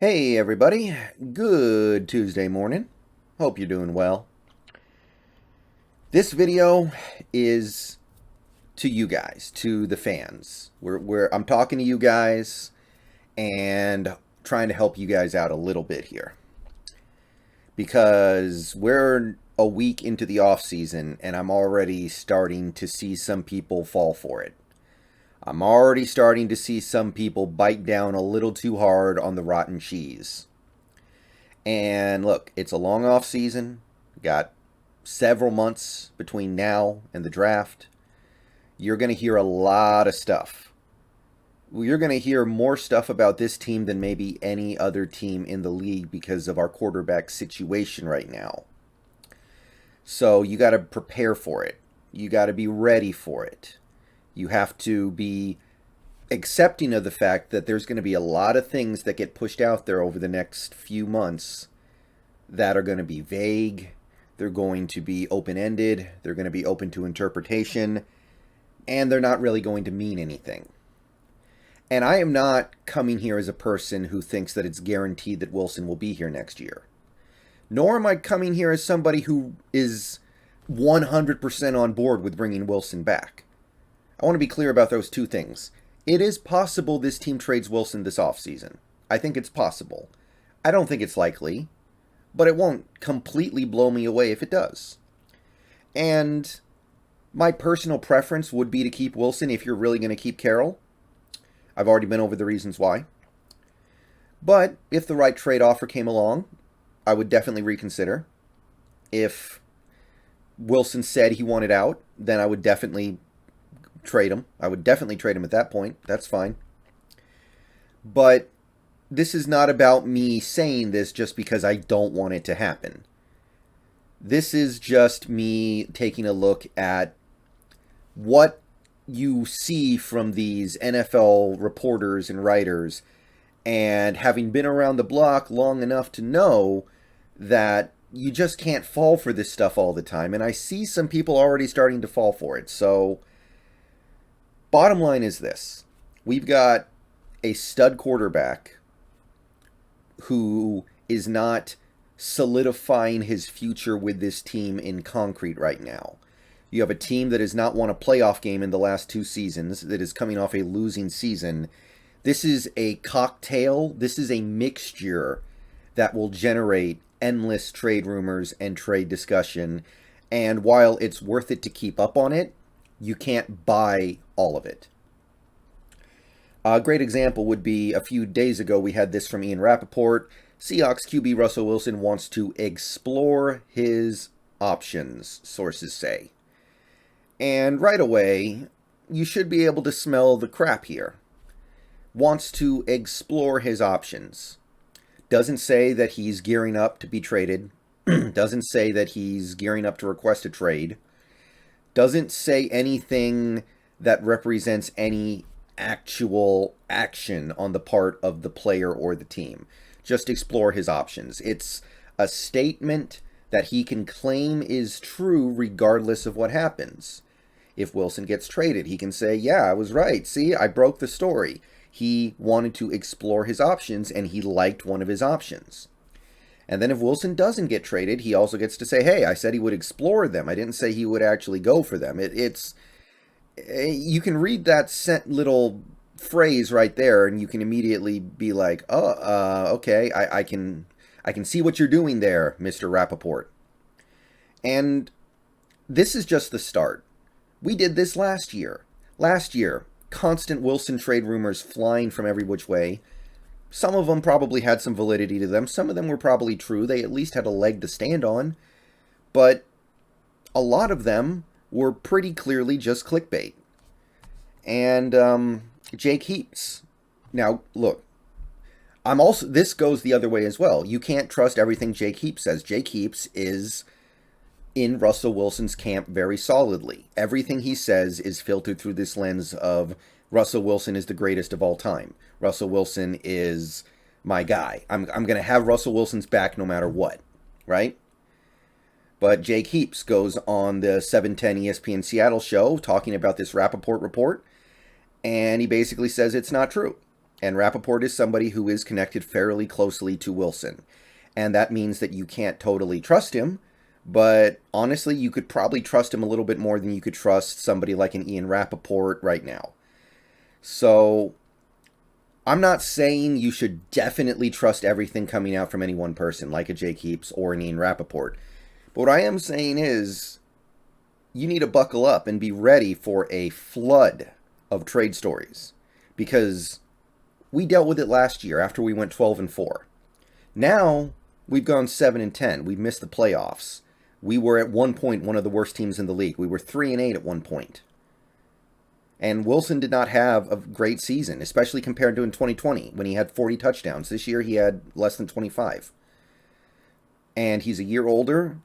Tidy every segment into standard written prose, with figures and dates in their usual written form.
Hey everybody, good Tuesday morning. Hope you're doing well. This video is to you guys, to the fans. I'm talking to you guys and trying to help you guys out a little bit here. Because we're a week into the off season and I'm already starting to see some people fall for it. I'm already starting to see some people bite down a little too hard on the rotten cheese. And look, it's a long off season. Got several months between now and the draft. You're going to hear a lot of stuff. You're going to hear more stuff about this team than maybe any other team in the league because of our quarterback situation right now. So you got to prepare for it. You got to be ready for it. You have to be accepting of the fact that there's going to be a lot of things that get pushed out there over the next few months that are going to be vague. They're going to be open-ended. They're going to be open to interpretation. And they're not really going to mean anything. And I am not coming here as a person who thinks that it's guaranteed that Wilson will be here next year. Nor am I coming here as somebody who is 100% on board with bringing Wilson back. I want to be clear about those two things. It is possible this team trades Wilson this offseason. I think it's possible. I don't think it's likely, but it won't completely blow me away if it does. And my personal preference would be to keep Wilson if you're really going to keep Carroll. I've already been over the reasons why. But if the right trade offer came along, I would definitely reconsider. If Wilson said he wanted out, then I would definitely trade him. I would definitely trade him at that point. That's fine. But this is not about me saying this just because I don't want it to happen. This is just me taking a look at what you see from these NFL reporters and writers, and having been around the block long enough to know that you just can't fall for this stuff all the time. And I see some people already starting to fall for it. So bottom line is this. We've got a stud quarterback who is not solidifying his future with this team in concrete right now. You have a team that has not won a playoff game in the last two seasons, that is coming off a losing season. This is a cocktail. This is a mixture that will generate endless trade rumors and trade discussion. And while it's worth it to keep up on it, you can't buy all of it. A great example would be a few days ago we had this from Ian Rappaport. Seahawks QB Russell Wilson wants to explore his options, sources say. And right away, you should be able to smell the crap here. Wants to explore his options. Doesn't say that he's gearing up to be traded. Doesn't say that he's gearing up to request a trade. Doesn't say anything that represents any actual action on the part of the player or the team. Just explore his options. It's a statement that he can claim is true regardless of what happens. If Wilson gets traded, he can say, yeah, I was right. See, I broke the story. He wanted to explore his options and he liked one of his options. And then if Wilson doesn't get traded, he also gets to say, hey, I said he would explore them. I didn't say he would actually go for them. You can read that little phrase right there and you can immediately be like, okay, I can see what you're doing there, Mr. Rappaport. And this is just the start. We did this last year. Last year, constant Wilson trade rumors flying from every which way. Some of them probably had some validity to them. Some of them were probably true. They at least had a leg to stand on. But a lot of them were pretty clearly just clickbait. And Jake Heaps. Now, look. This goes the other way as well. You can't trust everything Jake Heaps says. Jake Heaps is in Russell Wilson's camp very solidly. Everything he says is filtered through this lens of Russell Wilson is the greatest of all time. Russell Wilson is my guy. I'm going to have Russell Wilson's back no matter what, right? But Jake Heaps goes on the 710 ESPN Seattle show talking about this Rappaport report, and he basically says it's not true. And Rappaport is somebody who is connected fairly closely to Wilson. And that means that you can't totally trust him, but honestly, you could probably trust him a little bit more than you could trust somebody like an Ian Rappaport right now. So I'm not saying you should definitely trust everything coming out from any one person, like a Jake Heaps or an Ian Rappaport. But what I am saying is, you need to buckle up and be ready for a flood of trade stories. Because we dealt with it last year after we went 12-4. Now, we've gone 7-10. We've missed the playoffs. We were at one point one of the worst teams in the league. We were 3-8 at one point. And Wilson did not have a great season, especially compared to in 2020 when he had 40 touchdowns. This year he had less than 25. And he's a year older,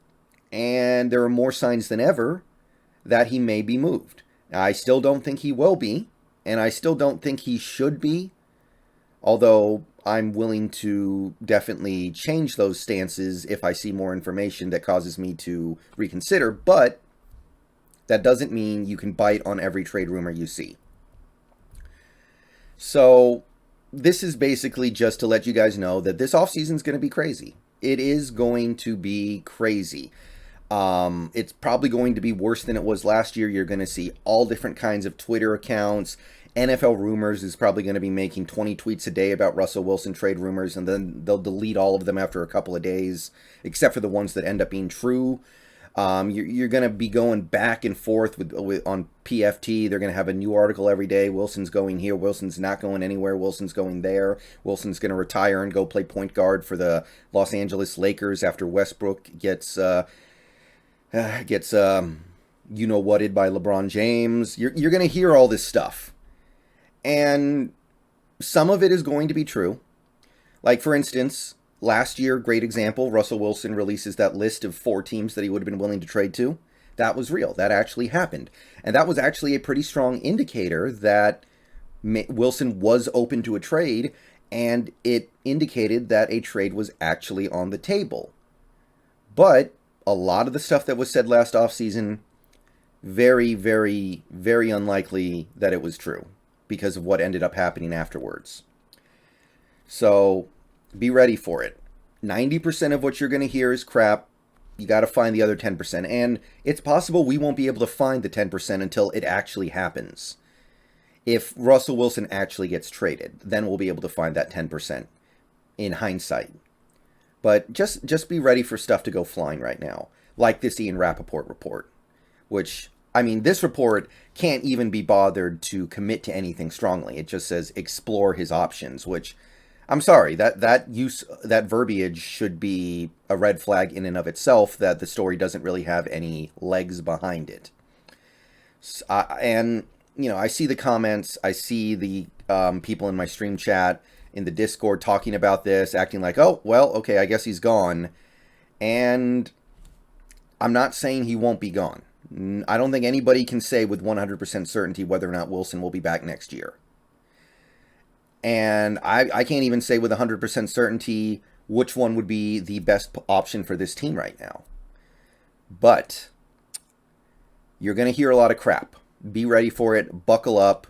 and there are more signs than ever that he may be moved. I still don't think he will be, and I still don't think he should be, although I'm willing to definitely change those stances if I see more information that causes me to reconsider, but that doesn't mean you can bite on every trade rumor you see. So this is basically just to let you guys know that this offseason is going to be crazy. It is going to be crazy. It's probably going to be worse than it was last year. You're going to see all different kinds of Twitter accounts. NFL Rumors is probably going to be making 20 tweets a day about Russell Wilson trade rumors, and then they'll delete all of them after a couple of days, except for the ones that end up being true. You're going to be going back and forth on PFT. They're going to have a new article every day. Wilson's going here. Wilson's not going anywhere. Wilson's going there. Wilson's going to retire and go play point guard for the Los Angeles Lakers after Westbrook gets you-know-whatted by LeBron James. You're going to hear all this stuff. And some of it is going to be true. Like, for instance, last year, great example, Russell Wilson releases that list of 4 teams that he would have been willing to trade to. That was real. That actually happened. And that was actually a pretty strong indicator that Wilson was open to a trade, and it indicated that a trade was actually on the table. But a lot of the stuff that was said last offseason, very, very, very unlikely that it was true because of what ended up happening afterwards. So be ready for it. 90% of what you're going to hear is crap. You got to find the other 10%. And it's possible we won't be able to find the 10% until it actually happens. If Russell Wilson actually gets traded, then we'll be able to find that 10% in hindsight. But just be ready for stuff to go flying right now. Like this Ian Rappaport report. Which, I mean, this report can't even be bothered to commit to anything strongly. It just says explore his options, which, I'm sorry, that verbiage should be a red flag in and of itself, that the story doesn't really have any legs behind it. And, you know, I see the comments, I see the people in my stream chat, in the Discord talking about this, acting like, oh, well, okay, I guess he's gone. And I'm not saying he won't be gone. I don't think anybody can say with 100% certainty whether or not Wilson will be back next year. And I can't even say with 100% certainty which one would be the best option for this team right now. But you're going to hear a lot of crap. Be ready for it. Buckle up.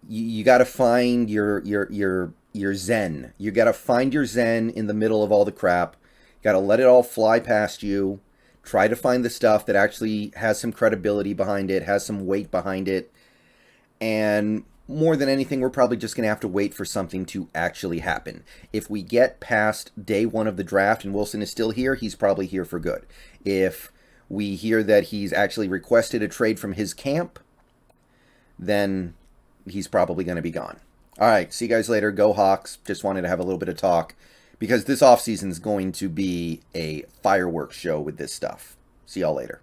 You got to find your zen. You got to find your zen in the middle of all the crap. You got to let it all fly past you. Try to find the stuff that actually has some credibility behind it, has some weight behind it. And more than anything, we're probably just going to have to wait for something to actually happen. If we get past day 1 of the draft and Wilson is still here, he's probably here for good. If we hear that he's actually requested a trade from his camp, then he's probably going to be gone. All right, see you guys later. Go Hawks. Just wanted to have a little bit of talk because this offseason is going to be a fireworks show with this stuff. See y'all later.